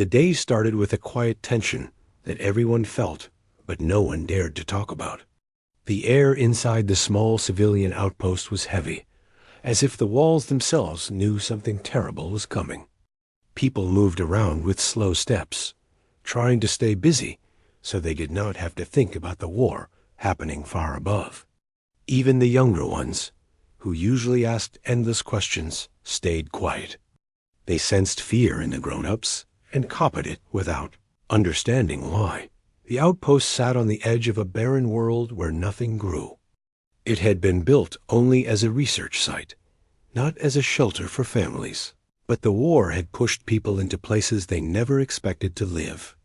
The day started with a quiet tension that everyone felt, but no one dared to talk about. The air inside the small civilian outpost was heavy, as if the walls themselves knew something terrible was coming. People moved around with slow steps, trying to stay busy so they did not have to think about the war happening far above. Even the younger ones, who usually asked endless questions, stayed quiet. They sensed fear in the grown-ups and copied it without understanding why. The outpost sat on the edge of a barren world where nothing grew. It had been built only as a research site, not as a shelter for families. But the war had pushed people into places they never expected to live.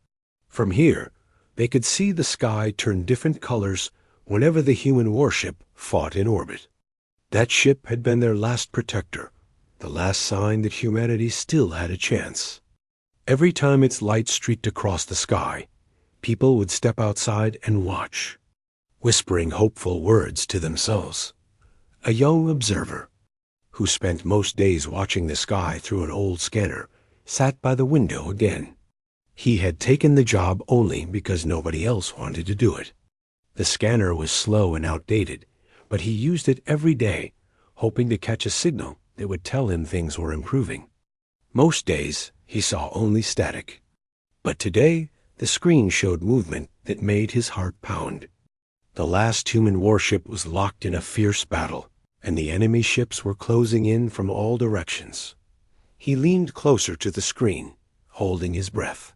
From here, they could see the sky turn different colors whenever the human warship fought in orbit. That ship had been their last protector, the last sign that humanity still had a chance. Every time its light streaked across the sky, people would step outside and watch, whispering hopeful words to themselves. A young observer, who spent most days watching the sky through an old scanner, sat by the window again. He had taken the job only because nobody else wanted to do it. The scanner was slow and outdated, but he used it every day, hoping to catch a signal that would tell him things were improving. Most days, he saw only static. But today, the screen showed movement that made his heart pound. The last human warship was locked in a fierce battle, and the enemy ships were closing in from all directions. He leaned closer to the screen, holding his breath.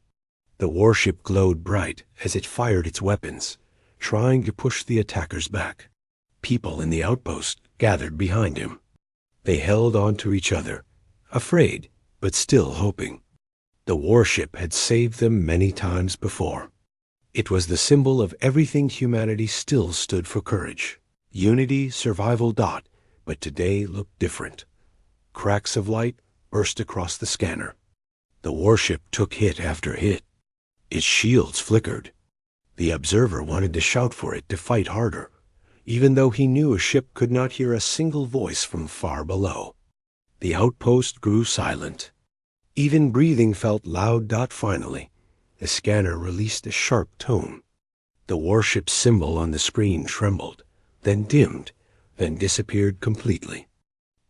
The warship glowed bright as it fired its weapons, trying to push the attackers back. People in the outpost gathered behind him. They held on to each other, afraid, but still hoping. The warship had saved them many times before. It was the symbol of everything humanity still stood for: courage, unity, survival. But today looked different. Cracks of light burst across the scanner. The warship took hit after hit. Its shields flickered. The observer wanted to shout for it to fight harder, even though he knew a ship could not hear a single voice from far below. The outpost grew silent. Even breathing felt loud. Finally, the scanner released a sharp tone. The warship's symbol on the screen trembled, then dimmed, then disappeared completely.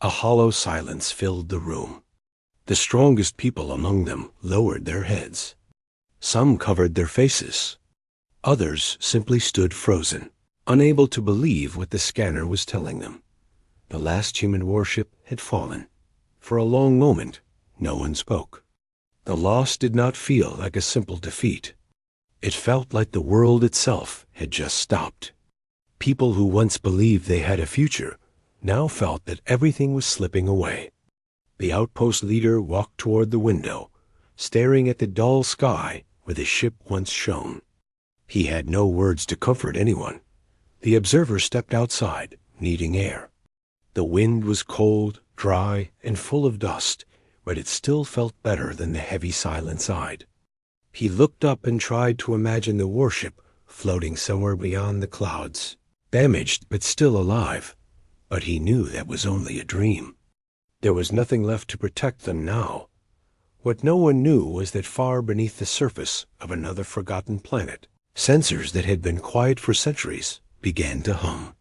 A hollow silence filled the room. The strongest people among them lowered their heads. Some covered their faces. Others simply stood frozen, unable to believe what the scanner was telling them. The last human warship had fallen. For a long moment, no one spoke. The loss did not feel like a simple defeat. It felt like the world itself had just stopped. People who once believed they had a future now felt that everything was slipping away. The outpost leader walked toward the window, staring at the dull sky where the ship once shone. He had no words to comfort anyone. The observer stepped outside, needing air. The wind was cold, dry, and full of dust, but it still felt better than the heavy silence outside. He looked up and tried to imagine the warship floating somewhere beyond the clouds, damaged but still alive, but he knew that was only a dream. There was nothing left to protect them now. What no one knew was that far beneath the surface of another forgotten planet, sensors that had been quiet for centuries began to hum.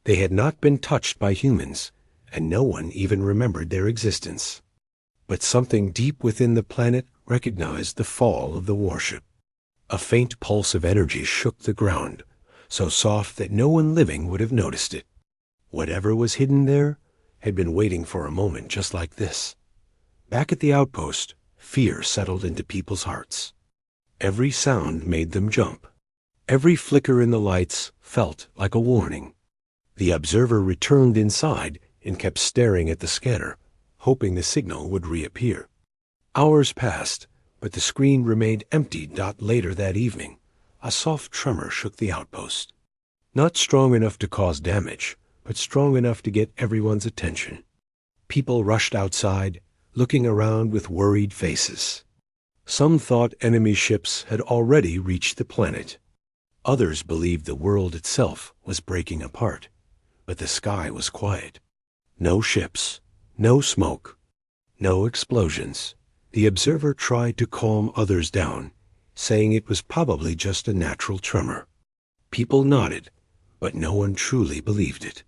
They had not been touched by humans, and no one even remembered their existence. But something deep within the planet recognized the fall of the warship. A faint pulse of energy shook the ground, so soft that no one living would have noticed it. Whatever was hidden there had been waiting for a moment just like this. Back at the outpost, fear settled into people's hearts. Every sound made them jump. Every flicker in the lights felt like a warning. The observer returned inside and kept staring at the scanner, hoping the signal would reappear. Hours passed, but the screen remained empty. Later that evening, a soft tremor shook the outpost. Not strong enough to cause damage, but strong enough to get everyone's attention. People rushed outside, looking around with worried faces. Some thought enemy ships had already reached the planet. Others believed the world itself was breaking apart, but the sky was quiet. No ships, no smoke, no explosions, The observer tried to calm others down, saying it was probably just a natural tremor. People nodded, but no one truly believed it.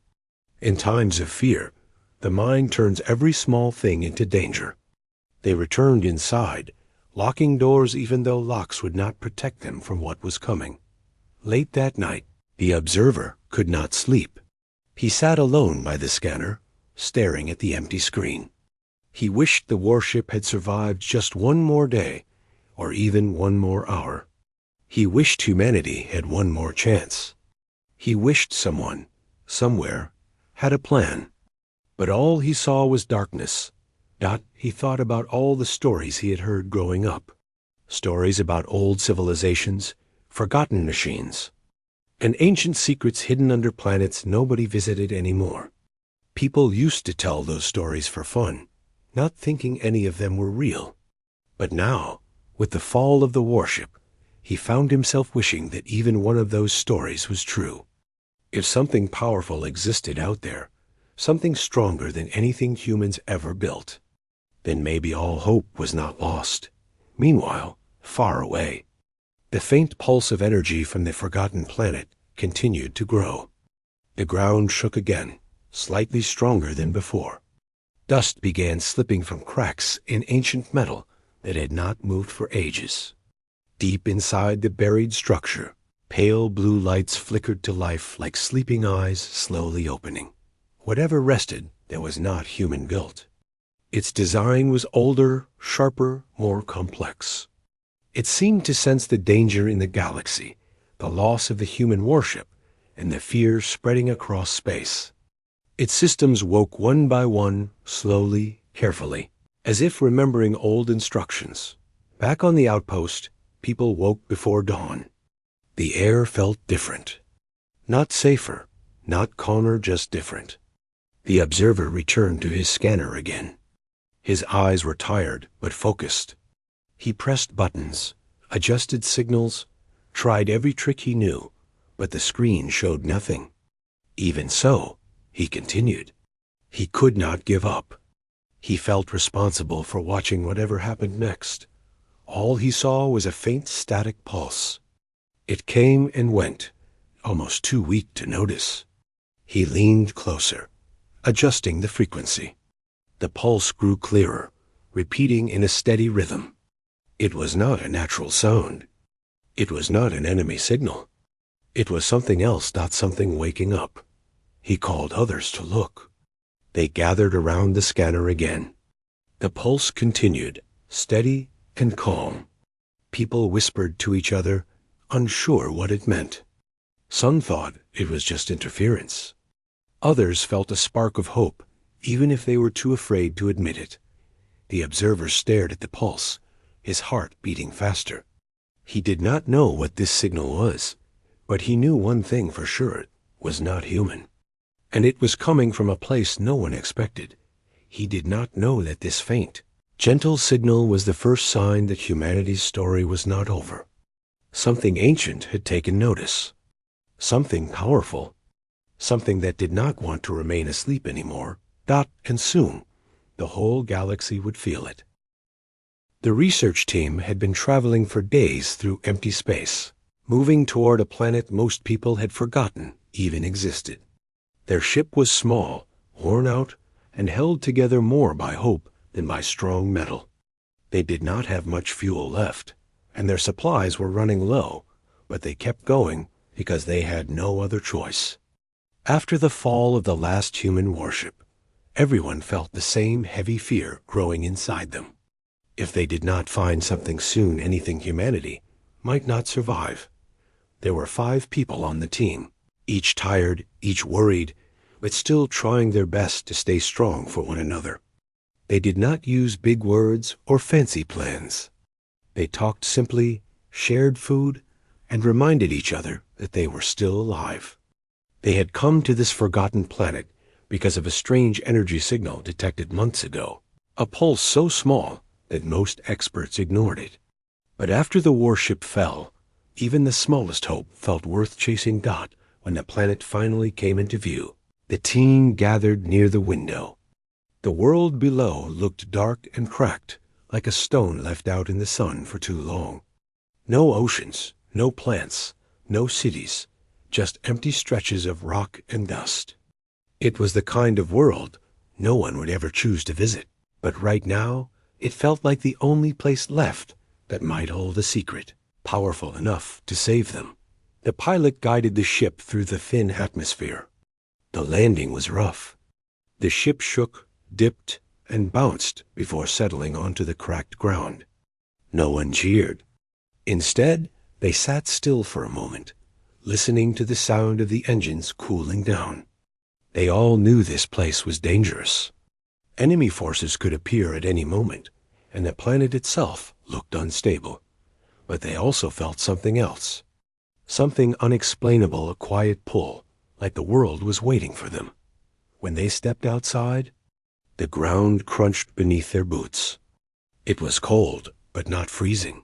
In times of fear, the mind turns every small thing into danger. They returned inside, locking doors even though locks would not protect them from what was coming. Late that night, the observer could not sleep. He sat alone by the scanner, staring at the empty screen. He wished the warship had survived just one more day, or even one more hour. He wished humanity had one more chance. He wished someone, somewhere, had a plan. But all he saw was darkness. He thought about all the stories he had heard growing up. Stories about old civilizations, forgotten machines, and ancient secrets hidden under planets nobody visited anymore. People used to tell those stories for fun, not thinking any of them were real. But now, with the fall of the warship, he found himself wishing that even one of those stories was true. If something powerful existed out there, something stronger than anything humans ever built, then maybe all hope was not lost. Meanwhile, far away, the faint pulse of energy from the forgotten planet continued to grow. The ground shook again, slightly stronger than before. Dust began slipping from cracks in ancient metal that had not moved for ages. Deep inside the buried structure, pale blue lights flickered to life like sleeping eyes slowly opening. Whatever rested that was not human-built. Its design was older, sharper, more complex. It seemed to sense the danger in the galaxy, the loss of the human warship, and the fear spreading across space. Its systems woke one by one, slowly, carefully, as if remembering old instructions. Back on the outpost, people woke before dawn. The air felt different. Not safer, not calmer, just different. The observer returned to his scanner again. His eyes were tired but focused. He pressed buttons, adjusted signals, tried every trick he knew, but the screen showed nothing. Even so, he continued. He could not give up. He felt responsible for watching whatever happened next. All he saw was a faint static pulse. It came and went, almost too weak to notice. He leaned closer, adjusting the frequency. The pulse grew clearer, repeating in a steady rhythm. It was not a natural sound. It was not an enemy signal. It was something else, not something waking up. He called others to look. They gathered around the scanner again. The pulse continued, steady and calm. People whispered to each other, unsure what it meant. Some thought it was just interference. Others felt a spark of hope, even if they were too afraid to admit it. The observer stared at the pulse, his heart beating faster. He did not know what this signal was, but he knew one thing for sure: it was not human. And it was coming from a place no one expected. He did not know that this faint, gentle signal was the first sign that humanity's story was not over. Something ancient had taken notice. Something powerful. Something that did not want to remain asleep anymore. And soon, the whole galaxy would feel it. The research team had been traveling for days through empty space, moving toward a planet most people had forgotten even existed. Their ship was small, worn out, and held together more by hope than by strong metal. They did not have much fuel left, and their supplies were running low, but they kept going because they had no other choice. After the fall of the last human warship, everyone felt the same heavy fear growing inside them. If they did not find something soon, anything humanity might not survive. There were 5 people on the team, each tired, each worried, but still trying their best to stay strong for one another. They did not use big words or fancy plans. They talked simply, shared food, and reminded each other that they were still alive. They had come to this forgotten planet because of a strange energy signal detected months ago, a pulse so small that most experts ignored it. But after the warship fell, even the smallest hope felt worth chasing. When the planet finally came into view, the team gathered near the window. The world below looked dark and cracked, like a stone left out in the sun for too long. No oceans, no plants, no cities, just empty stretches of rock and dust. It was the kind of world no one would ever choose to visit, but right now it felt like the only place left that might hold a secret, powerful enough to save them. The pilot guided the ship through the thin atmosphere. The landing was rough. The ship shook, dipped, and bounced before settling onto the cracked ground. No one cheered. Instead, they sat still for a moment, listening to the sound of the engines cooling down. They all knew this place was dangerous. Enemy forces could appear at any moment, and the planet itself looked unstable. But they also felt something else. Something unexplainable, a quiet pull, like the world was waiting for them. When they stepped outside, the ground crunched beneath their boots. It was cold, but not freezing.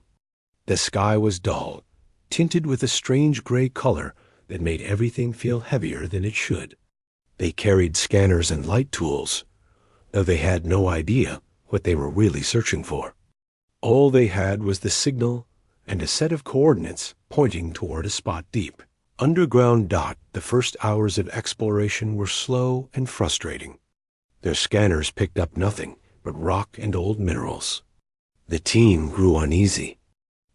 The sky was dull, tinted with a strange gray color that made everything feel heavier than it should. They carried scanners and light tools, though they had no idea what they were really searching for. All they had was the signal and a set of coordinates pointing toward a spot deep. Underground dot, the first hours of exploration were slow and frustrating. Their scanners picked up nothing but rock and old minerals. The team grew uneasy.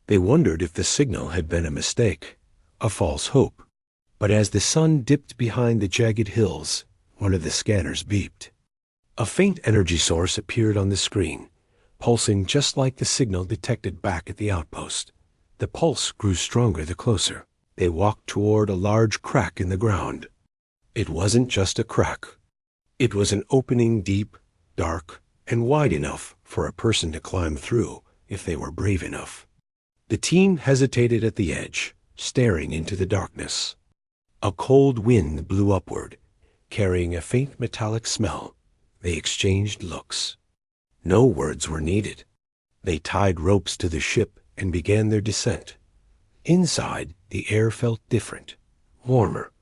They wondered if the signal had been a mistake, a false hope. But as the sun dipped behind the jagged hills, one of the scanners beeped. A faint energy source appeared on the screen, pulsing just like the signal detected back at the outpost. The pulse grew stronger the closer. They walked toward a large crack in the ground. It wasn't just a crack. It was an opening deep, dark, and wide enough for a person to climb through if they were brave enough. The team hesitated at the edge, staring into the darkness. A cold wind blew upward, carrying a faint metallic smell. They exchanged looks. No words were needed. They tied ropes to the ship and began their descent. Inside, the air felt different, warmer,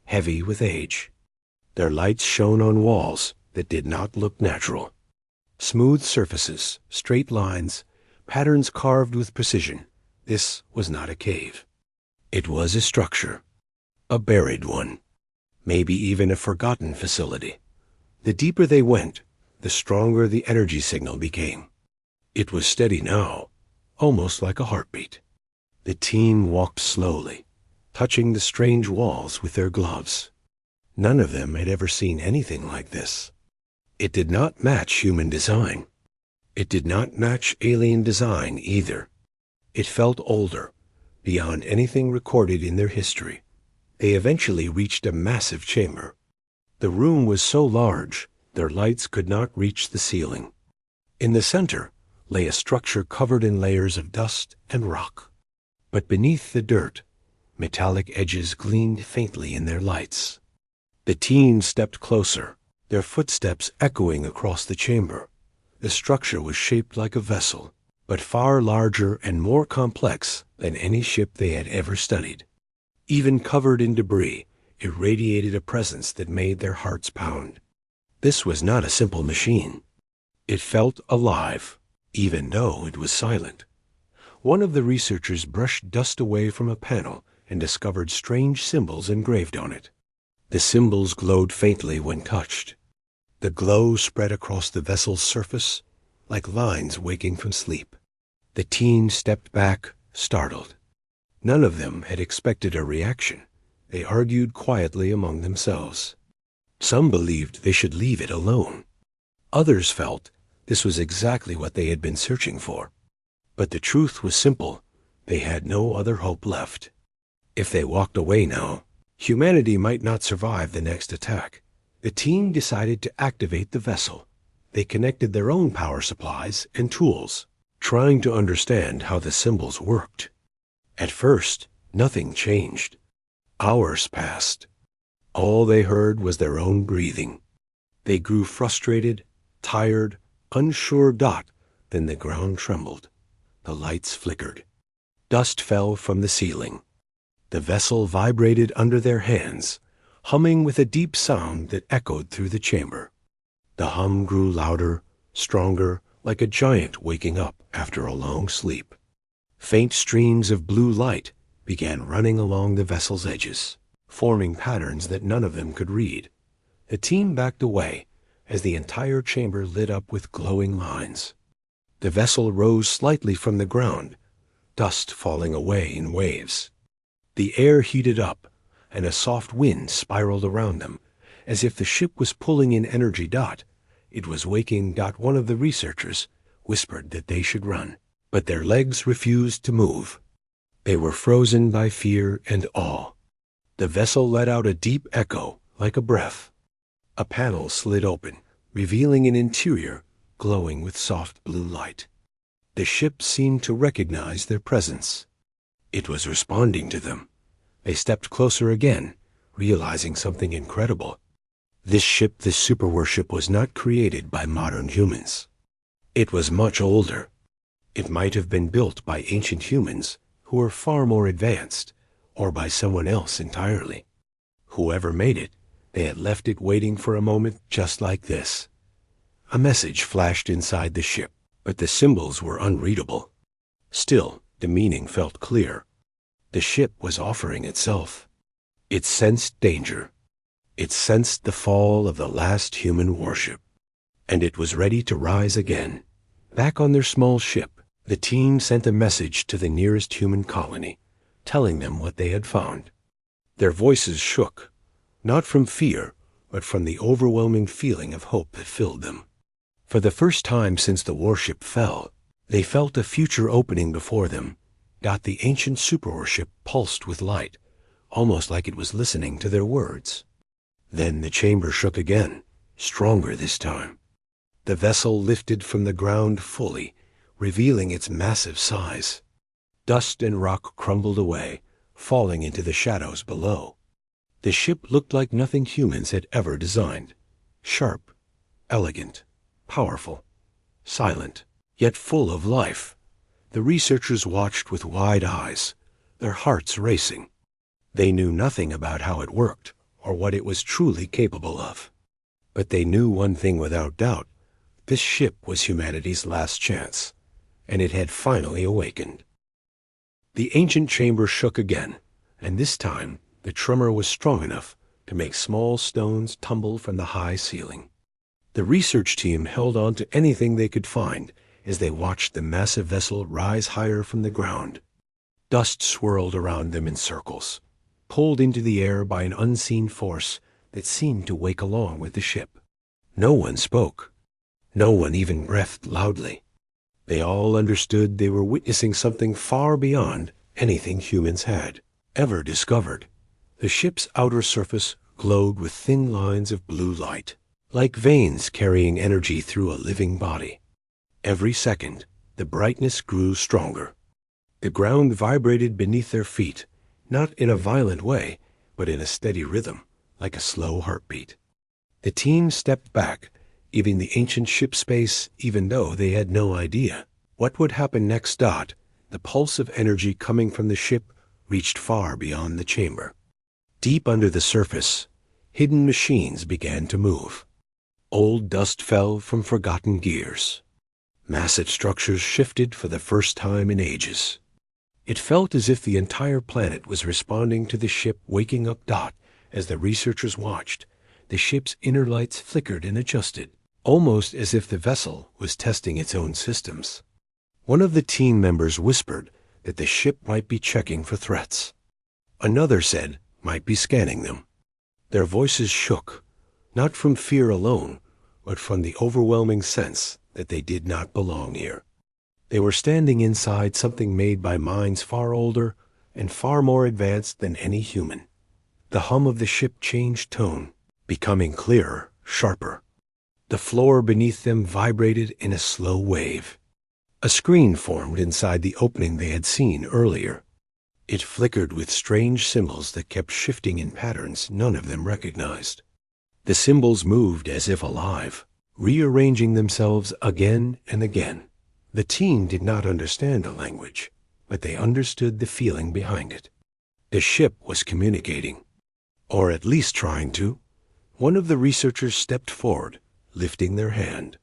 heavy with age. Their lights shone on walls that did not look natural. Smooth surfaces, straight lines, patterns carved with precision. This was not a cave. It was a structure, a buried one, maybe even a forgotten facility. The deeper they went, the stronger the energy signal became. It was steady now, almost like a heartbeat. The team walked slowly, touching the strange walls with their gloves. None of them had ever seen anything like this. It did not match human design. It did not match alien design either. It felt older, beyond anything recorded in their history. They eventually reached a massive chamber. The room was so large, their lights could not reach the ceiling. In the center lay a structure covered in layers of dust and rock. But beneath the dirt, metallic edges gleamed faintly in their lights. The team stepped closer, their footsteps echoing across the chamber. The structure was shaped like a vessel, but far larger and more complex than any ship they had ever studied. Even covered in debris, it radiated a presence that made their hearts pound. This was not a simple machine. It felt alive, even though it was silent. One of the researchers brushed dust away from a panel and discovered strange symbols engraved on it. The symbols glowed faintly when touched. The glow spread across the vessel's surface like lines waking from sleep. The team stepped back, startled. None of them had expected a reaction. They argued quietly among themselves. Some believed they should leave it alone. Others felt this was exactly what they had been searching for. But the truth was simple. They had no other hope left. If they walked away now, humanity might not survive the next attack. The team decided to activate the vessel. They connected their own power supplies and tools, trying to understand how the symbols worked. At first, nothing changed. Hours passed. All they heard was their own breathing. They grew frustrated, tired, unsure. Then the ground trembled. The lights flickered. Dust fell from the ceiling. The vessel vibrated under their hands, humming with a deep sound that echoed through the chamber. The hum grew louder, stronger, like a giant waking up after a long sleep. Faint streams of blue light began running along the vessel's edges, forming patterns that none of them could read. The team backed away as the entire chamber lit up with glowing lines. The vessel rose slightly from the ground, dust falling away in waves. The air heated up, and a soft wind spiraled around them, as if the ship was pulling in energy. It was waking. One of the researchers whispered that they should run, but their legs refused to move. They were frozen by fear and awe. The vessel let out a deep echo like a breath. A panel slid open, revealing an interior glowing with soft blue light. The ship seemed to recognize their presence. It was responding to them. They stepped closer again, realizing something incredible. This ship, this Superwarship, was not created by modern humans. It was much older. It might have been built by ancient humans who were far more advanced, or by someone else entirely. Whoever made it, they had left it waiting for a moment just like this. A message flashed inside the ship, but the symbols were unreadable. Still, the meaning felt clear. The ship was offering itself. It sensed danger. It sensed the fall of the last human warship, and it was ready to rise again. Back on their small ship, the team sent a message to the nearest human colony, telling them what they had found. Their voices shook, not from fear, but from the overwhelming feeling of hope that filled them. For the first time since the warship fell, they felt a future opening before them. The ancient Superwarship pulsed with light, almost like it was listening to their words. Then the chamber shook again, stronger this time. The vessel lifted from the ground fully, revealing its massive size. Dust and rock crumbled away, falling into the shadows below. The ship looked like nothing humans had ever designed. Sharp, elegant, powerful, silent, yet full of life. The researchers watched with wide eyes, their hearts racing. They knew nothing about how it worked or what it was truly capable of. But they knew one thing without doubt. This ship was humanity's last chance, and it had finally awakened. The ancient chamber shook again, and this time the tremor was strong enough to make small stones tumble from the high ceiling. The research team held on to anything they could find as they watched the massive vessel rise higher from the ground. Dust swirled around them in circles, pulled into the air by an unseen force that seemed to wake along with the ship. No one spoke. No one even breathed loudly. They all understood they were witnessing something far beyond anything humans had ever discovered. The ship's outer surface glowed with thin lines of blue light, like veins carrying energy through a living body. Every second, the brightness grew stronger. The ground vibrated beneath their feet, not in a violent way, but in a steady rhythm, like a slow heartbeat. The team stepped back, giving the ancient ship space, even though they had no idea what would happen next. The pulse of energy coming from the ship reached far beyond the chamber. Deep under the surface, hidden machines began to move. Old dust fell from forgotten gears. Massive structures shifted for the first time in ages. It felt as if the entire planet was responding to the ship waking up. As the researchers watched, the ship's inner lights flickered and adjusted, almost as if the vessel was testing its own systems. One of the team members whispered that the ship might be checking for threats. Another said might be scanning them. Their voices shook, not from fear alone, but from the overwhelming sense that they did not belong here. They were standing inside something made by minds far older and far more advanced than any human. The hum of the ship changed tone, becoming clearer, sharper. The floor beneath them vibrated in a slow wave. A screen formed inside the opening they had seen earlier. It flickered with strange symbols that kept shifting in patterns none of them recognized. The symbols moved as if alive, rearranging themselves again and again. The team did not understand the language, but they understood the feeling behind it. The ship was communicating, or at least trying to. One of the researchers stepped forward, lifting their hand.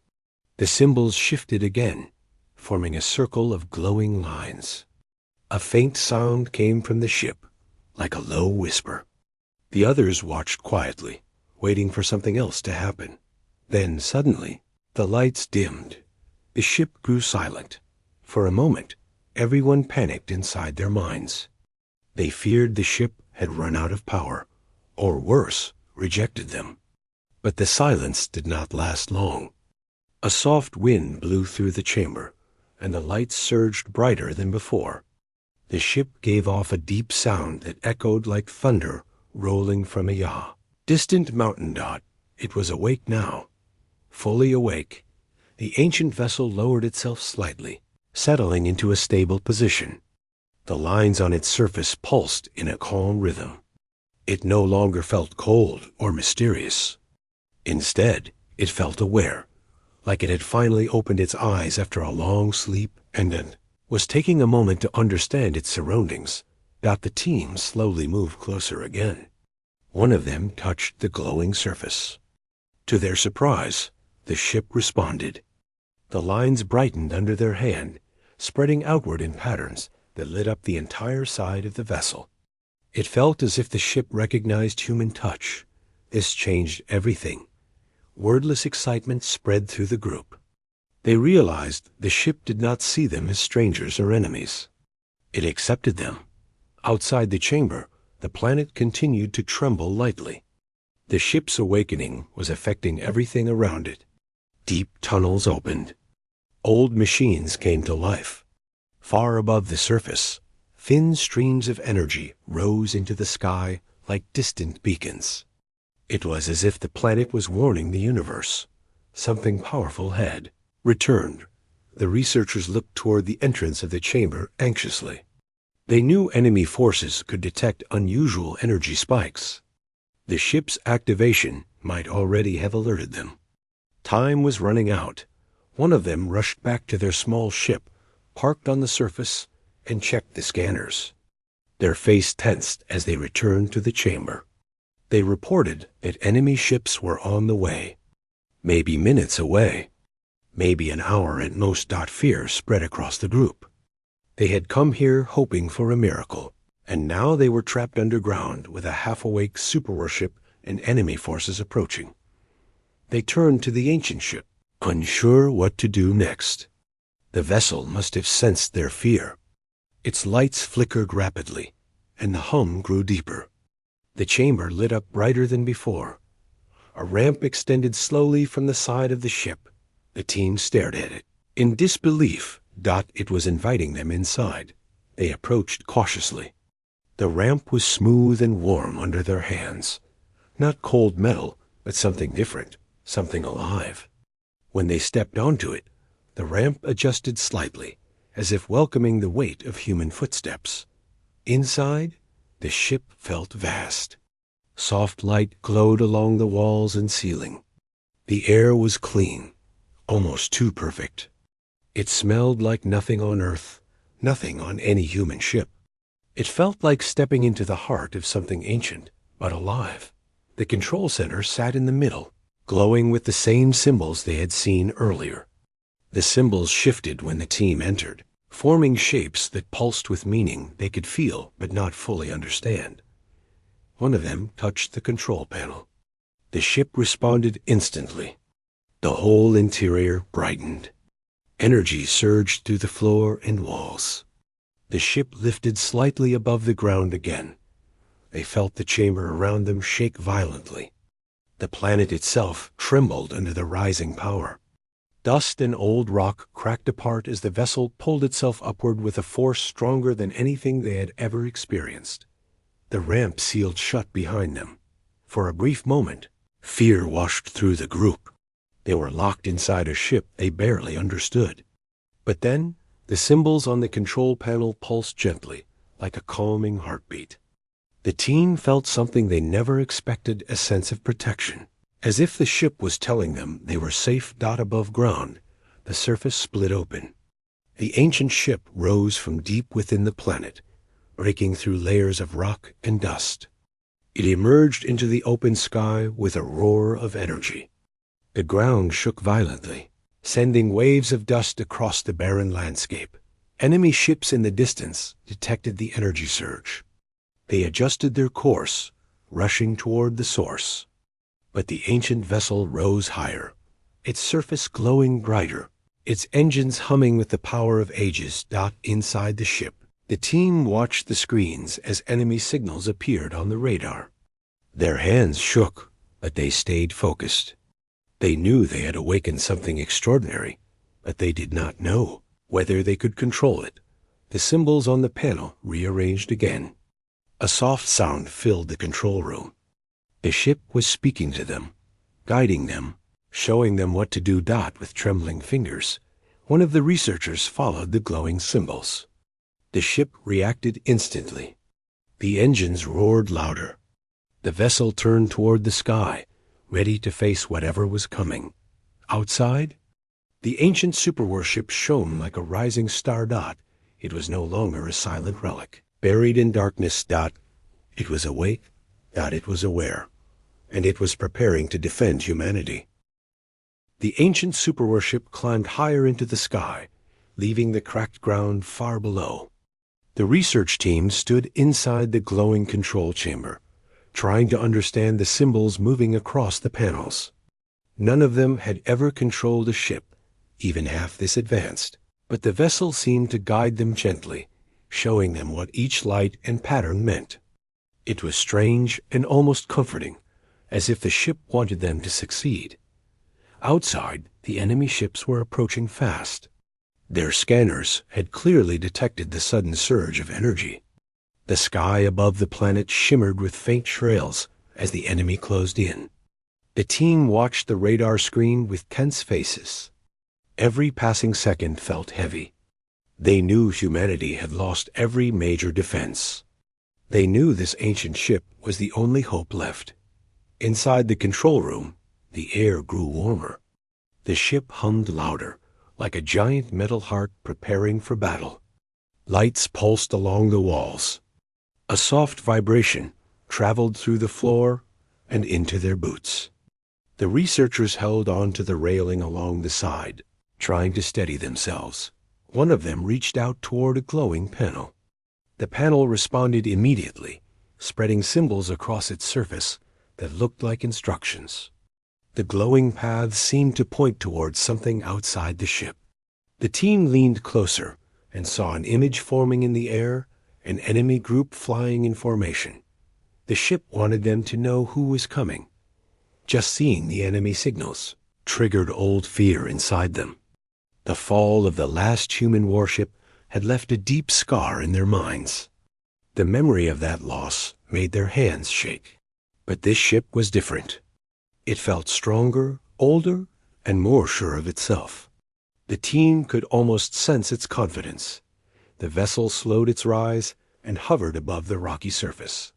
The symbols shifted again, forming a circle of glowing lines. A faint sound came from the ship, like a low whisper. The others watched quietly, waiting for something else to happen. Then, suddenly, the lights dimmed. The ship grew silent. For a moment, everyone panicked inside their minds. They feared the ship had run out of power, or worse, rejected them. But the silence did not last long. A soft wind blew through the chamber, and the lights surged brighter than before. The ship gave off a deep sound that echoed like thunder rolling from a distant mountain dot. It was awake now. Fully awake, the ancient vessel lowered itself slightly, settling into a stable position. The lines on its surface pulsed in a calm rhythm. It no longer felt cold or mysterious. Instead, it felt aware, like it had finally opened its eyes after a long sleep and was taking a moment to understand its surroundings. The team slowly moved closer again. One of them touched the glowing surface. To their surprise, the ship responded. The lines brightened under their hand, spreading outward in patterns that lit up the entire side of the vessel. It felt as if the ship recognized human touch. This changed everything. Wordless excitement spread through the group. They realized the ship did not see them as strangers or enemies. It accepted them. Outside the chamber, the planet continued to tremble lightly. The ship's awakening was affecting everything around it. Deep tunnels opened. Old machines came to life. Far above the surface, thin streams of energy rose into the sky like distant beacons. It was as if the planet was warning the universe. Something powerful had returned. The researchers looked toward the entrance of the chamber anxiously. They knew enemy forces could detect unusual energy spikes. The ship's activation might already have alerted them. Time was running out. One of them rushed back to their small ship, parked on the surface, and checked the scanners. Their face tensed as they returned to the chamber. They reported that enemy ships were on the way. Maybe minutes away. Maybe an hour at most. Fear spread across the group. They had come here hoping for a miracle, and now they were trapped underground with a half-awake superwarship and enemy forces approaching. They turned to the ancient ship, unsure what to do next. The vessel must have sensed their fear. Its lights flickered rapidly, and the hum grew deeper. The chamber lit up brighter than before. A ramp extended slowly from the side of the ship. The team stared at it. In disbelief, it was inviting them inside. They approached cautiously. The ramp was smooth and warm under their hands. Not cold metal, but something different, something alive. When they stepped onto it, the ramp adjusted slightly, as if welcoming the weight of human footsteps. Inside, the ship felt vast. Soft light glowed along the walls and ceiling. The air was clean, almost too perfect. It smelled like nothing on Earth, nothing on any human ship. It felt like stepping into the heart of something ancient, but alive. The control center sat in the middle, glowing with the same symbols they had seen earlier. The symbols shifted when the team entered, forming shapes that pulsed with meaning they could feel but not fully understand. One of them touched the control panel. The ship responded instantly. The whole interior brightened. Energy surged through the floor and walls. The ship lifted slightly above the ground again. They felt the chamber around them shake violently. The planet itself trembled under the rising power. Dust and old rock cracked apart as the vessel pulled itself upward with a force stronger than anything they had ever experienced. The ramp sealed shut behind them. For a brief moment, fear washed through the group. They were locked inside a ship they barely understood. But then, the symbols on the control panel pulsed gently, like a calming heartbeat. The team felt something they never expected, a sense of protection. As if the ship was telling them they were safe. Above ground, the surface split open. The ancient ship rose from deep within the planet, breaking through layers of rock and dust. It emerged into the open sky with a roar of energy. The ground shook violently. sending waves of dust across the barren landscape. Enemy ships in the distance detected the energy surge. They adjusted their course, rushing toward the source. But the ancient vessel rose higher, its surface glowing brighter, its engines humming with the power of ages. Inside the ship, the team watched the screens as enemy signals appeared on the radar. Their hands shook, but they stayed focused. They knew they had awakened something extraordinary, but they did not know whether they could control it. The symbols on the panel rearranged again. A soft sound filled the control room. The ship was speaking to them, guiding them, showing them what to do. With trembling fingers, one of the researchers followed the glowing symbols. The ship reacted instantly. The engines roared louder. The vessel turned toward the sky, ready to face whatever was coming. Outside, the ancient superwarship shone like a rising star. It was no longer a silent relic, buried in darkness. It was awake. It was aware, and it was preparing to defend humanity. The ancient superwarship climbed higher into the sky, leaving the cracked ground far below. The research team stood inside the glowing control chamber, trying to understand the symbols moving across the panels. None of them had ever controlled a ship, even half this advanced, but the vessel seemed to guide them gently, showing them what each light and pattern meant. It was strange and almost comforting, as if the ship wanted them to succeed. Outside, the enemy ships were approaching fast. Their scanners had clearly detected the sudden surge of energy. The sky above the planet shimmered with faint trails as the enemy closed in. The team watched the radar screen with tense faces. Every passing second felt heavy. They knew humanity had lost every major defense. They knew this ancient ship was the only hope left. Inside the control room, the air grew warmer. The ship hummed louder, like a giant metal heart preparing for battle. Lights pulsed along the walls. A soft vibration traveled through the floor and into their boots. The researchers held on to the railing along the side, trying to steady themselves. One of them reached out toward a glowing panel. The panel responded immediately, spreading symbols across its surface that looked like instructions. The glowing paths seemed to point towards something outside the ship. The team leaned closer and saw an image forming in the air, an enemy group flying in formation. The ship wanted them to know who was coming. Just seeing the enemy signals triggered old fear inside them. The fall of the last human warship had left a deep scar in their minds. The memory of that loss made their hands shake. But this ship was different. It felt stronger, older, and more sure of itself. The team could almost sense its confidence. The vessel slowed its rise and hovered above the rocky surface.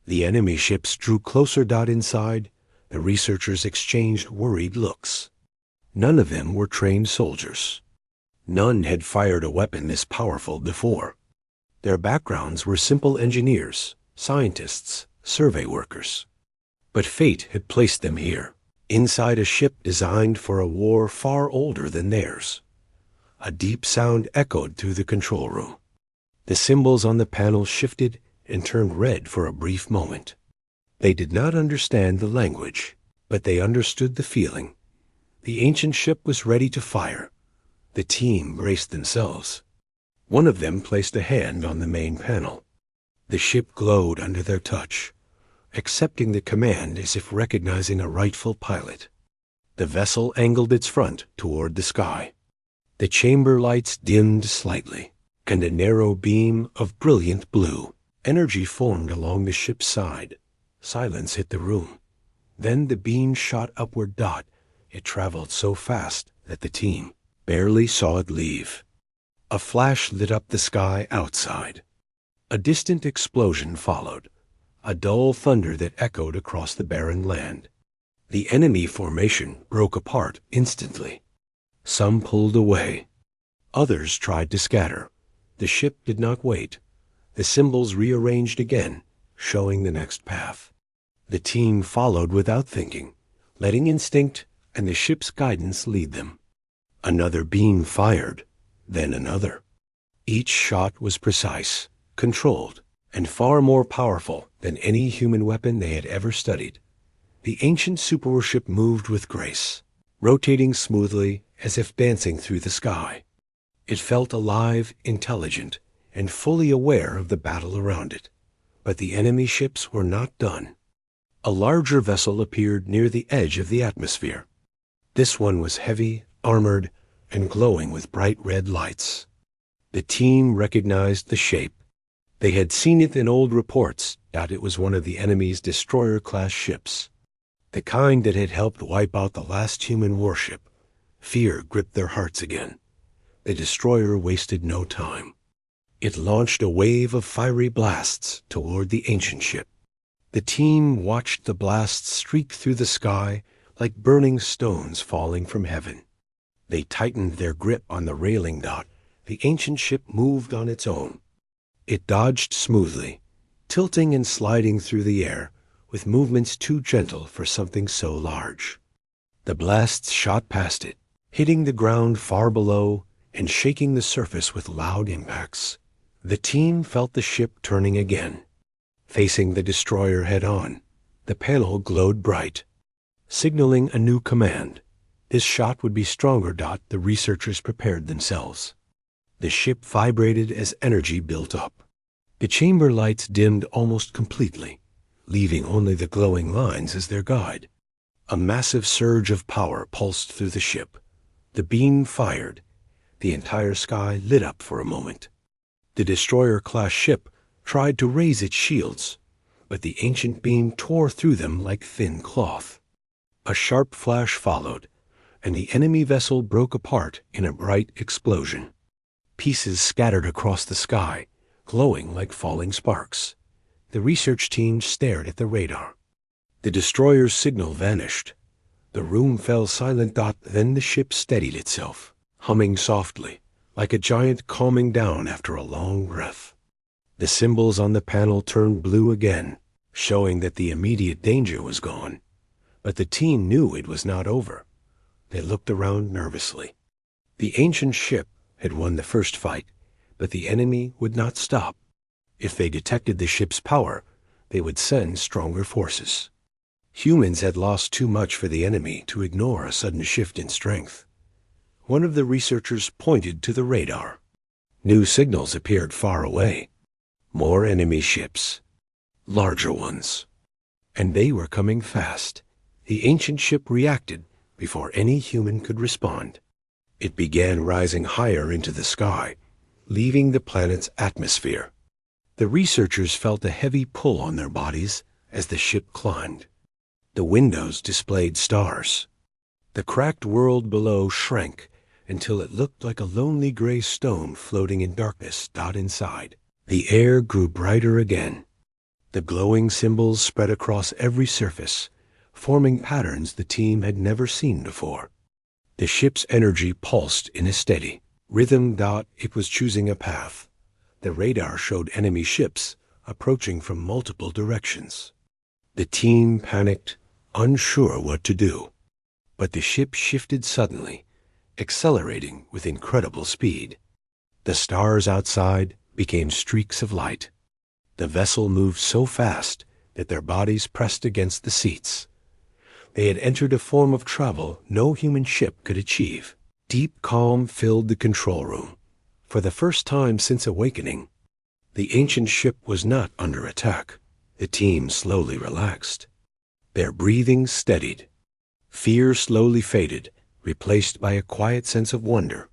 The enemy ships drew closer. Inside, the researchers exchanged worried looks. None of them were trained soldiers. None had fired a weapon this powerful before. Their backgrounds were simple engineers, scientists, survey workers. But fate had placed them here, inside a ship designed for a war far older than theirs. A deep sound echoed through the control room. The symbols on the panel shifted and turned red for a brief moment. They did not understand the language, but they understood the feeling. The ancient ship was ready to fire. The team braced themselves. One of them placed a hand on the main panel. The ship glowed under their touch, accepting the command as if recognizing a rightful pilot. The vessel angled its front toward the sky. The chamber lights dimmed slightly, and a narrow beam of brilliant blue energy formed along the ship's side. Silence hit the room. Then the beam shot upward. It traveled so fast that the team barely saw it leave. A flash lit up the sky outside. A distant explosion followed, a dull thunder that echoed across the barren land. The enemy formation broke apart instantly. Some pulled away. Others tried to scatter. The ship did not wait. The symbols rearranged again, showing the next path. The team followed without thinking, letting instinct and the ship's guidance lead them. Another beam fired, then another. Each shot was precise, controlled, and far more powerful than any human weapon they had ever studied. The ancient superwarship moved with grace, rotating smoothly as if dancing through the sky. It felt alive, intelligent, and fully aware of the battle around it. But the enemy ships were not done. A larger vessel appeared near the edge of the atmosphere. This one was heavy, armored, and glowing with bright red lights. The team recognized the shape. They had seen it in old reports that it was one of the enemy's destroyer-class ships, the kind that had helped wipe out the last human warship. Fear gripped their hearts again. The destroyer wasted no time. It launched a wave of fiery blasts toward the ancient ship. The team watched the blasts streak through the sky like burning stones falling from heaven. They tightened their grip on the railing dot. The ancient ship moved on its own. It dodged smoothly, tilting and sliding through the air with movements too gentle for something so large. The blasts shot past it, hitting the ground far below and shaking the surface with loud impacts. The team felt the ship turning again. Facing the destroyer head-on, the panel glowed bright, signaling a new command. This shot would be stronger. The researchers prepared themselves. The ship vibrated as energy built up. The chamber lights dimmed almost completely, leaving only the glowing lines as their guide. A massive surge of power pulsed through the ship. The beam fired. The entire sky lit up for a moment. The destroyer-class ship tried to raise its shields, but the ancient beam tore through them like thin cloth. A sharp flash followed, and the enemy vessel broke apart in a bright explosion. Pieces scattered across the sky, glowing like falling sparks. The research team stared at the radar. The destroyer's signal vanished. The room fell silent. Then the ship steadied itself, humming softly, like a giant calming down after a long breath. The symbols on the panel turned blue again, showing that the immediate danger was gone. But the team knew it was not over. They looked around nervously. The ancient ship had won the first fight, but the enemy would not stop. If they detected the ship's power, they would send stronger forces. Humans had lost too much for the enemy to ignore a sudden shift in strength. One of the researchers pointed to the radar. New signals appeared far away. More enemy ships. Larger ones. And they were coming fast. The ancient ship reacted before any human could respond. It began rising higher into the sky, leaving the planet's atmosphere. The researchers felt a heavy pull on their bodies as the ship climbed. The windows displayed stars. The cracked world below shrank until it looked like a lonely gray stone floating in darkness. Inside, the air grew brighter again. The glowing symbols spread across every surface, forming patterns the team had never seen before. The ship's energy pulsed in a steady rhythm. It was choosing a path. The radar showed enemy ships approaching from multiple directions. The team panicked, unsure what to do. But the ship shifted suddenly, accelerating with incredible speed. The stars outside became streaks of light. The vessel moved so fast that their bodies pressed against the seats. They had entered a form of travel no human ship could achieve. Deep calm filled the control room. For the first time since awakening, the ancient ship was not under attack. The team slowly relaxed. Their breathing steadied. Fear slowly faded, replaced by a quiet sense of wonder.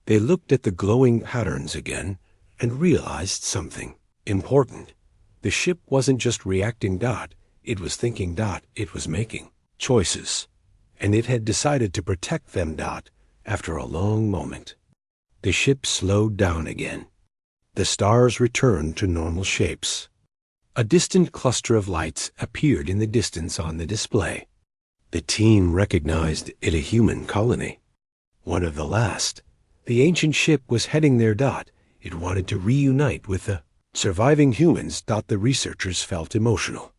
They looked at the glowing patterns again and realized something important. The ship wasn't just reacting. It was thinking. It was making choices, and it had decided to protect them. After a long moment, the ship slowed down again. The stars returned to normal shapes. A distant cluster of lights appeared in the distance on the display. The team recognized it a human colony. One of the last. The ancient ship was heading there. It wanted to reunite with the surviving humans. The researchers felt emotional.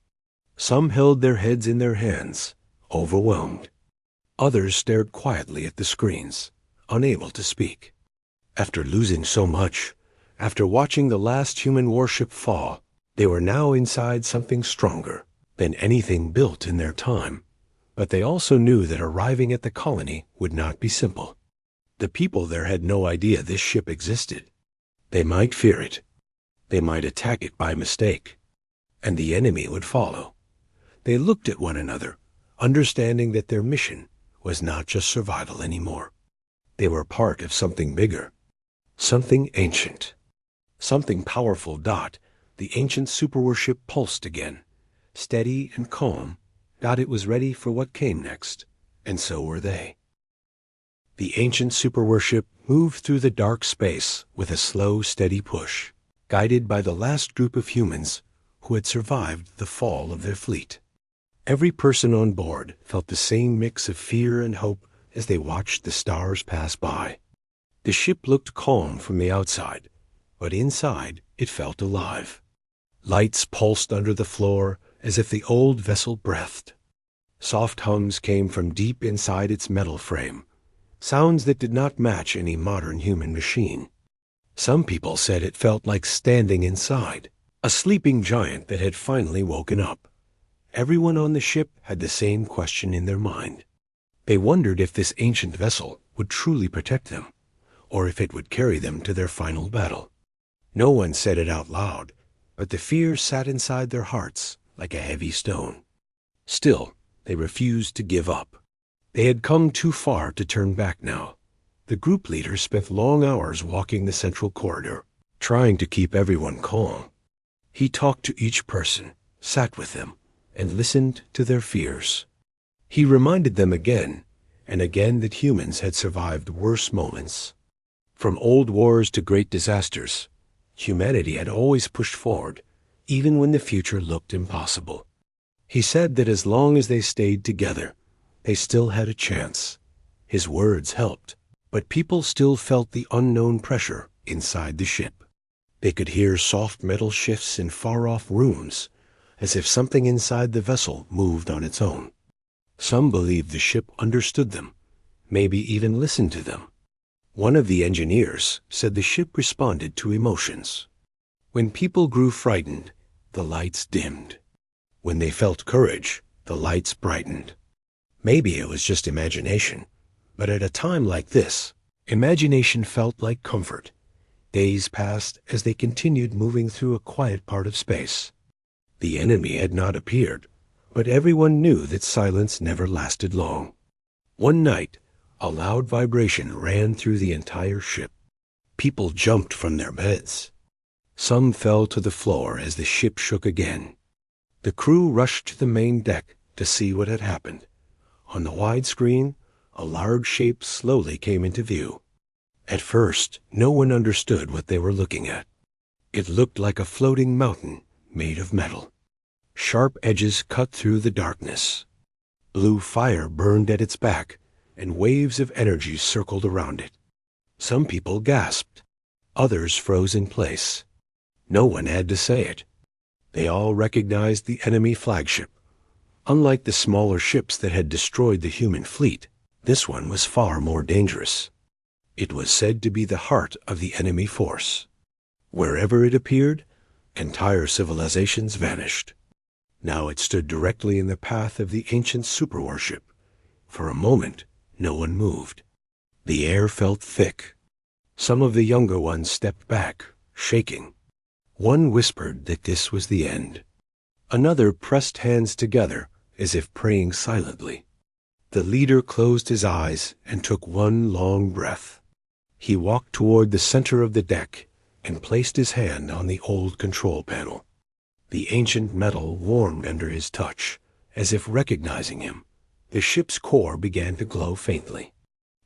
Some held their heads in their hands, overwhelmed. Others stared quietly at the screens, unable to speak. After losing so much, after watching the last human warship fall, they were now inside something stronger than anything built in their time. But they also knew that arriving at the colony would not be simple. The people there had no idea this ship existed. They might fear it. They might attack it by mistake. And the enemy would follow. They looked at one another, understanding that their mission was not just survival anymore. They were part of something bigger, something ancient, something powerful. The ancient superwarship pulsed again, steady and calm. It was ready for what came next, and so were they. The ancient superwarship moved through the dark space with a slow, steady push, guided by the last group of humans who had survived the fall of their fleet. Every person on board felt the same mix of fear and hope as they watched the stars pass by. The ship looked calm from the outside, but inside it felt alive. Lights pulsed under the floor as if the old vessel breathed. Soft hums came from deep inside its metal frame, sounds that did not match any modern human machine. Some people said it felt like standing inside a sleeping giant that had finally woken up. Everyone on the ship had the same question in their mind. They wondered if this ancient vessel would truly protect them, or if it would carry them to their final battle. No one said it out loud, but the fear sat inside their hearts like a heavy stone. Still, they refused to give up. They had come too far to turn back now. The group leader spent long hours walking the central corridor, trying to keep everyone calm. He talked to each person, sat with them, and listened to their fears. He reminded them again and again that humans had survived worse moments. From old wars to great disasters, humanity had always pushed forward, even when the future looked impossible. He said that as long as they stayed together, they still had a chance. His words helped, but people still felt the unknown pressure inside the ship. They could hear soft metal shifts in far-off rooms, as if something inside the vessel moved on its own. Some believed the ship understood them, maybe even listened to them. One of the engineers said the ship responded to emotions. When people grew frightened, the lights dimmed. When they felt courage, the lights brightened. Maybe it was just imagination, but at a time like this, imagination felt like comfort. Days passed as they continued moving through a quiet part of space. The enemy had not appeared, but everyone knew that silence never lasted long. One night, a loud vibration ran through the entire ship. People jumped from their beds. Some fell to the floor as the ship shook again. The crew rushed to the main deck to see what had happened. On the wide screen, a large shape slowly came into view. At first, no one understood what they were looking at. It looked like a floating mountain made of metal. Sharp edges cut through the darkness. Blue fire burned at its back, and waves of energy circled around it. Some people gasped. Others froze in place. No one had to say it. They all recognized the enemy flagship. Unlike the smaller ships that had destroyed the human fleet, this one was far more dangerous. It was said to be the heart of the enemy force. Wherever it appeared, entire civilizations vanished. Now it stood directly in the path of the ancient superwarship. For a moment, no one moved. The air felt thick. Some of the younger ones stepped back, shaking. One whispered that this was the end. Another pressed hands together as if praying silently. The leader closed his eyes and took one long breath. He walked toward the center of the deck and placed his hand on the old control panel. The ancient metal warmed under his touch, as if recognizing him. The ship's core began to glow faintly.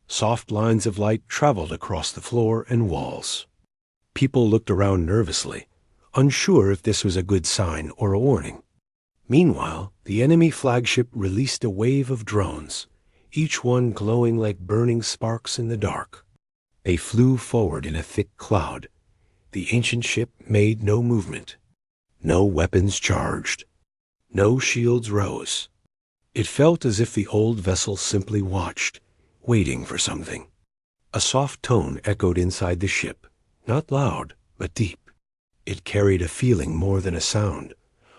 Soft lines of light traveled across the floor and walls. People looked around nervously, unsure if this was a good sign or a warning. Meanwhile, the enemy flagship released a wave of drones, each one glowing like burning sparks in the dark. They flew forward in a thick cloud. The ancient ship made no movement. No weapons charged. No shields rose. It felt as if the old vessel simply watched, waiting for something. A soft tone echoed inside the ship, not loud, but deep. It carried a feeling more than a sound,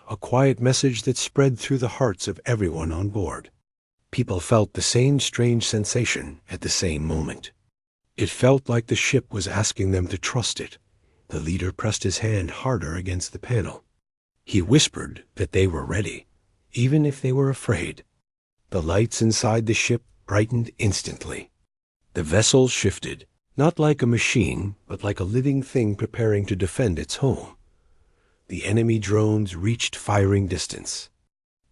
a quiet message that spread through the hearts of everyone on board. People felt the same strange sensation at the same moment. It felt like the ship was asking them to trust it. The leader pressed his hand harder against the panel. He whispered that they were ready, even if they were afraid. The lights inside the ship brightened instantly. The vessel shifted, not like a machine, but like a living thing preparing to defend its home. The enemy drones reached firing distance.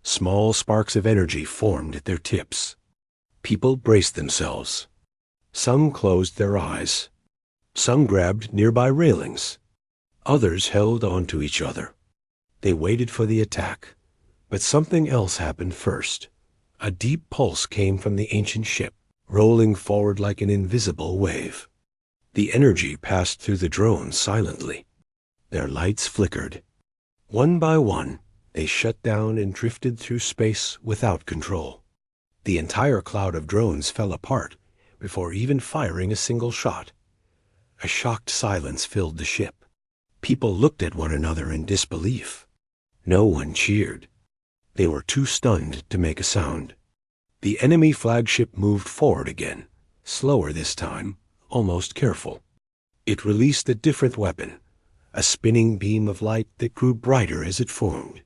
Small sparks of energy formed at their tips. People braced themselves. Some closed their eyes. Some grabbed nearby railings. Others held on to each other. They waited for the attack. But something else happened first. A deep pulse came from the ancient ship, rolling forward like an invisible wave. The energy passed through the drones silently. Their lights flickered. One by one, they shut down and drifted through space without control. The entire cloud of drones fell apart before even firing a single shot. A shocked silence filled the ship. People looked at one another in disbelief. No one cheered. They were too stunned to make a sound. The enemy flagship moved forward again, slower this time, almost careful. It released a different weapon, a spinning beam of light that grew brighter as it formed.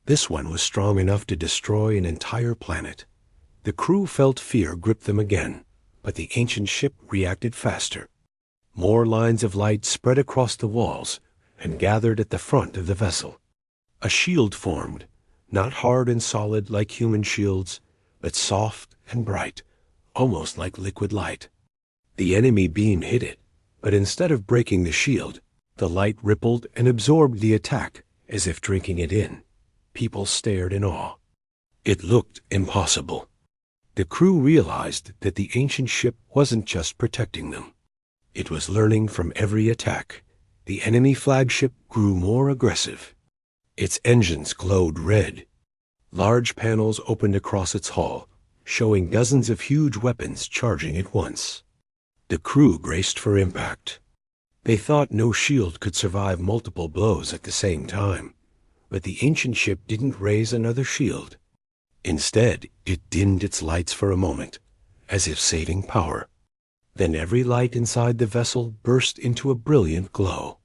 This one was strong enough to destroy an entire planet. The crew felt fear grip them again, but the ancient ship reacted faster. More lines of light spread across the walls and gathered at the front of the vessel. A shield formed, not hard and solid like human shields, but soft and bright, almost like liquid light. The enemy beam hit it, but instead of breaking the shield, the light rippled and absorbed the attack as if drinking it in. People stared in awe. It looked impossible. The crew realized that the ancient ship wasn't just protecting them. It was learning from every attack. The enemy flagship grew more aggressive. Its engines glowed red. Large panels opened across its hull, showing dozens of huge weapons charging at once. The crew braced for impact. They thought no shield could survive multiple blows at the same time, but the ancient ship didn't raise another shield. Instead, it dimmed its lights for a moment, as if saving power. Then every light inside the vessel burst into a brilliant glow.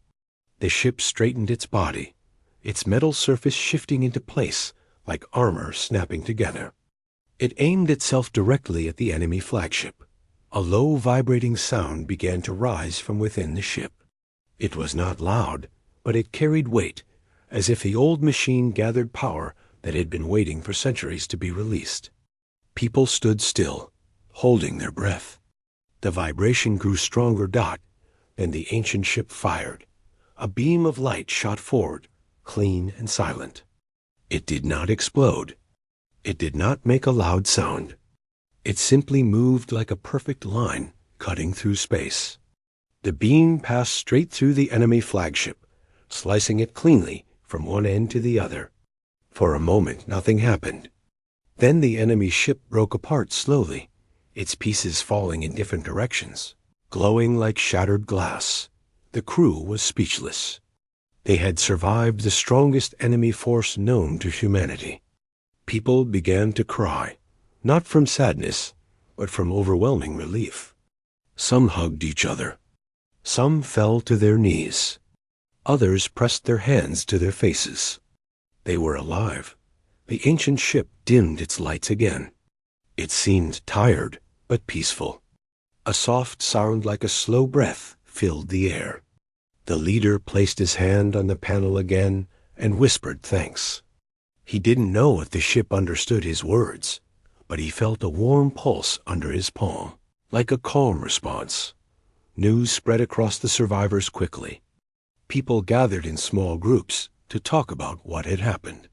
The ship straightened its body, its metal surface shifting into place like armor snapping together. It aimed itself directly at the enemy flagship. A low vibrating sound began to rise from within the ship. It was not loud, but it carried weight, as if the old machine gathered power that had been waiting for centuries to be released. People stood still, holding their breath. The vibration grew stronger. Then the ancient ship fired. A beam of light shot forward, clean and silent. It did not explode. It did not make a loud sound. It simply moved like a perfect line cutting through space. The beam passed straight through the enemy flagship, slicing it cleanly from one end to the other. For a moment, nothing happened. Then the enemy ship broke apart slowly, its pieces falling in different directions, glowing like shattered glass. The crew was speechless. They had survived the strongest enemy force known to humanity. People began to cry, not from sadness, but from overwhelming relief. Some hugged each other. Some fell to their knees. Others pressed their hands to their faces. They were alive. The ancient ship dimmed its lights again. It seemed tired, but peaceful. A soft sound like a slow breath filled the air. The leader placed his hand on the panel again and whispered thanks. He didn't know if the ship understood his words, but he felt a warm pulse under his palm, like a calm response. News spread across the survivors quickly. People gathered in small groups to talk about what had happened.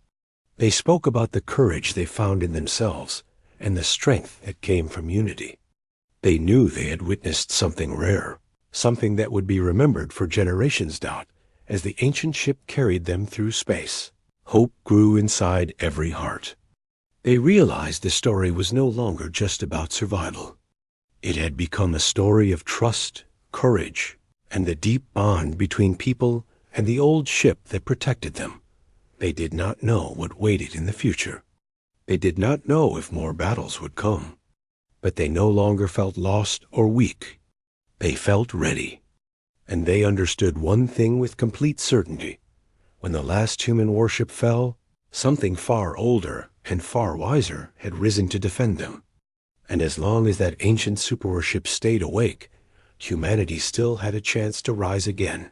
They spoke about the courage they found in themselves and the strength that came from unity. They knew they had witnessed something rare, something that would be remembered for generations. As the ancient ship carried them through space, hope grew inside every heart. They realized the story was no longer just about survival. It had become a story of trust, courage, and the deep bond between people and the old ship that protected them. They did not know what waited in the future. They did not know if more battles would come. But they no longer felt lost or weak. They felt ready. And they understood one thing with complete certainty. When the last human warship fell, something far older and far wiser had risen to defend them. And as long as that ancient superwarship stayed awake, humanity still had a chance to rise again.